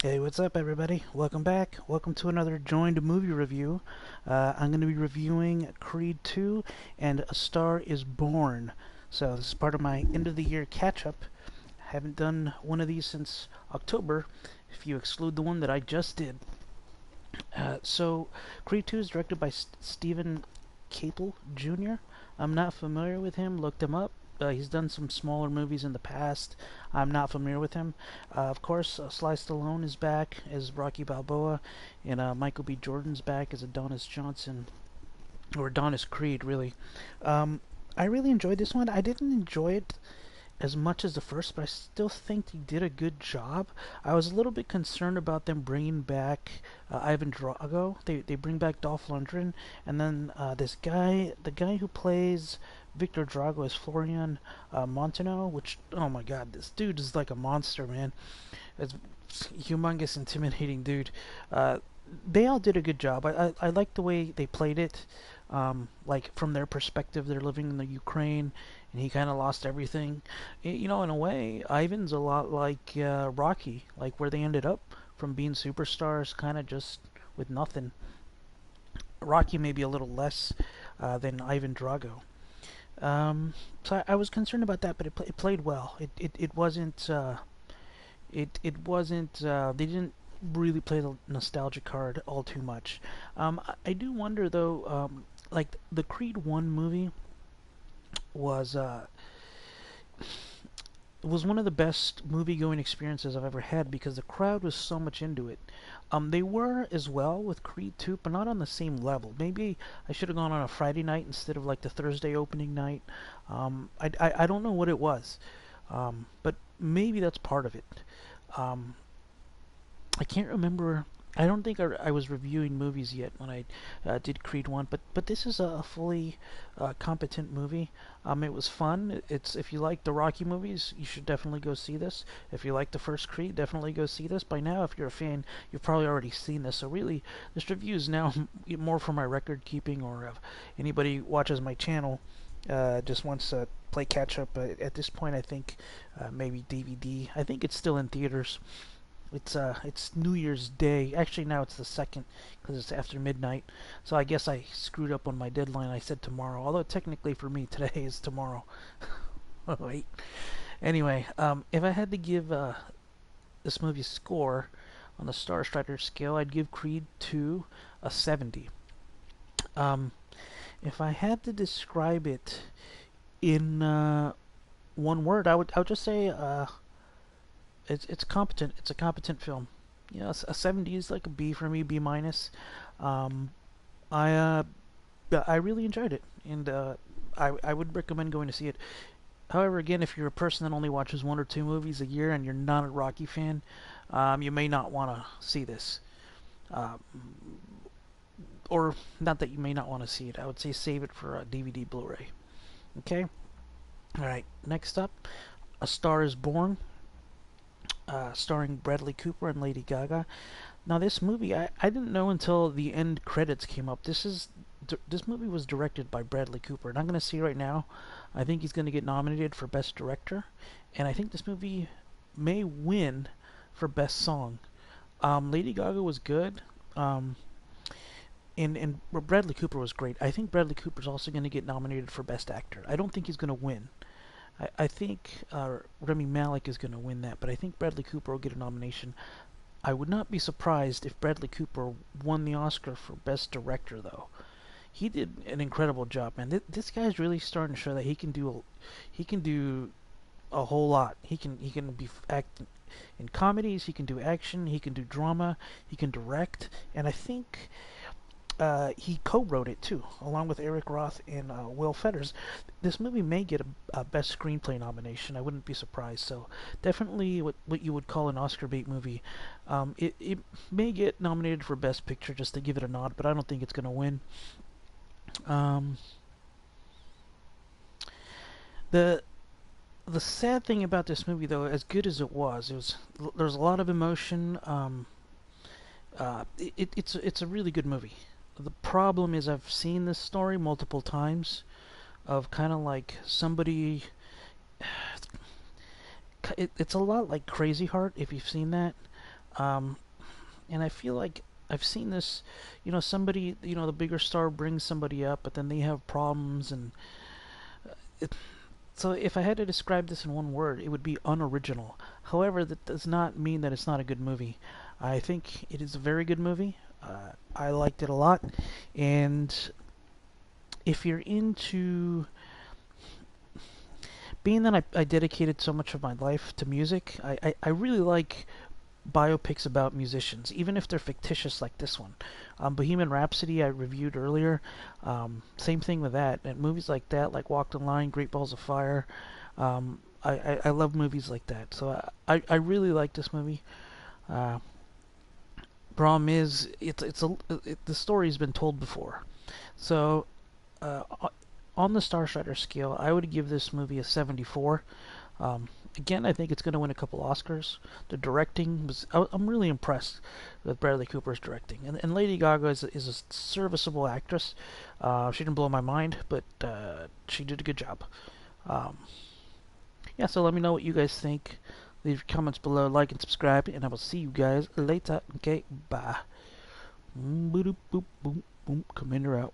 Hey, what's up, everybody? Welcome back. Welcome to another joined movie review. I'm going to be reviewing Creed 2 and A Star is Born. So, this is part of my end of the year catch up. I haven't done one of these since October, if you exclude the one that I just did. Creed 2 is directed by Stephen Capel Jr. I'm not familiar with him, looked him up. He's done some smaller movies in the past. I'm not familiar with him. Of course, Sly Stallone is back as Rocky Balboa, and Michael B. Jordan's back as Adonis Johnson, or Adonis Creed, really. Um, I really enjoyed this one. I didn't enjoy it as much as the first, but I still think they did a good job. I was a little bit concerned about them bringing back Ivan Drago. They bring back Dolph Lundgren, and then this guy, the guy who plays Victor Drago, is Florian Montano. Which, oh my God, this dude is like a monster, man. It's humongous, intimidating dude. Uh, they all did a good job. I like the way they played it. Like from their perspective, they're living in the Ukraine, and he kind of lost everything. You know, in a way, Ivan's a lot like Rocky, like where they ended up from being superstars, kind of just with nothing. Rocky maybe a little less than Ivan Drago. So I was concerned about that, but it played well. It wasn't they didn't really play the nostalgia card all too much. I do wonder though, like the Creed 1 movie was was one of the best movie going experiences I've ever had because the crowd was so much into it. They were as well with Creed 2, but not on the same level. Maybe I should have gone on a Friday night instead of like the Thursday opening night. I don't know what it was, but maybe that's part of it. Um, I can't remember. I don't think I was reviewing movies yet when I did Creed 1, but this is a fully competent movie. It was fun. It's if you like the Rocky movies, you should definitely go see this. If you like the first Creed, definitely go see this. By now, if you're a fan, you've probably already seen this. So really, this review is now more for my record keeping, or if anybody watches my channel just wants to play catch up. At this point, I think maybe DVD. I think it's still in theaters. It's New Year's Day. Actually, now it's the second because it's after midnight. So I guess I screwed up on my deadline. I said tomorrow, although technically for me today is tomorrow. Oh wait. Anyway, if I had to give this movie a score on the Star Strider scale, I'd give Creed 2 a 70. Um, if I had to describe it in one word, I would just say it's competent. It's a competent film. You know, a 70 is like a B for me, B minus. Um, I I really enjoyed it, and I would recommend going to see it. However, again, if you're a person that only watches one or two movies a year and you're not a Rocky fan, you may not want to see this. Um, or not that you may not want to see it. I would say save it for a DVD Blu-ray. Okay. All right. Next up, A Star Is Born, starring Bradley Cooper and Lady Gaga. Now, this movie, I didn't know until the end credits came up. This movie was directed by Bradley Cooper, and I'm going to see right now. I think he's going to get nominated for Best Director, and I think this movie may win for Best Song. Lady Gaga was good, and Bradley Cooper was great. I think Bradley Cooper's also going to get nominated for Best Actor. I don't think he's going to win. I think Remy Malek is going to win that, but I think Bradley Cooper will get a nomination. I would not be surprised if Bradley Cooper won the Oscar for Best Director, though. He did an incredible job, man. This guy's really starting to show that he can do a whole lot. He can be act in comedies. He can do action. He can do drama. He can direct, and I think he co-wrote it too, along with Eric Roth and Will Fetters. This movie may get a Best Screenplay nomination. I wouldn't be surprised. So definitely what you would call an Oscar bait movie. It may get nominated for Best Picture just to give it a nod, but I don't think it's going to win. Um, the the sad thing about this movie, though, as good as it was there's a lot of emotion. It's a really good movie. The problem is I've seen this story multiple times of kind of like somebody. It's a lot like Crazy Heart if you've seen that. Um, and I feel like I've seen this, somebody, the bigger star brings somebody up, but then they have problems, and it, so if I had to describe this in one word, it would be unoriginal. However, that does not mean that it's not a good movie. I think it is a very good movie. I liked it a lot, and if you're into being that I dedicated so much of my life to music, I really like biopics about musicians, even if they're fictitious like this one. Bohemian Rhapsody I reviewed earlier. Same thing with that. And movies like that, like Walk the Line, Great Balls of Fire. I love movies like that. So I really like this movie. Uh, Problem is, the story's been told before. So uh, on the Starshiner scale, I would give this movie a 74. Again, I think it's going to win a couple Oscars. The directing was, I'm really impressed with Bradley Cooper's directing. And Lady Gaga is a serviceable actress. She didn't blow my mind, but she did a good job. Um, yeah, so let me know what you guys think. Leave your comments below, like and subscribe, and I will see you guys later. Okay, bye. Boom, boom, boom, boom, Commander out.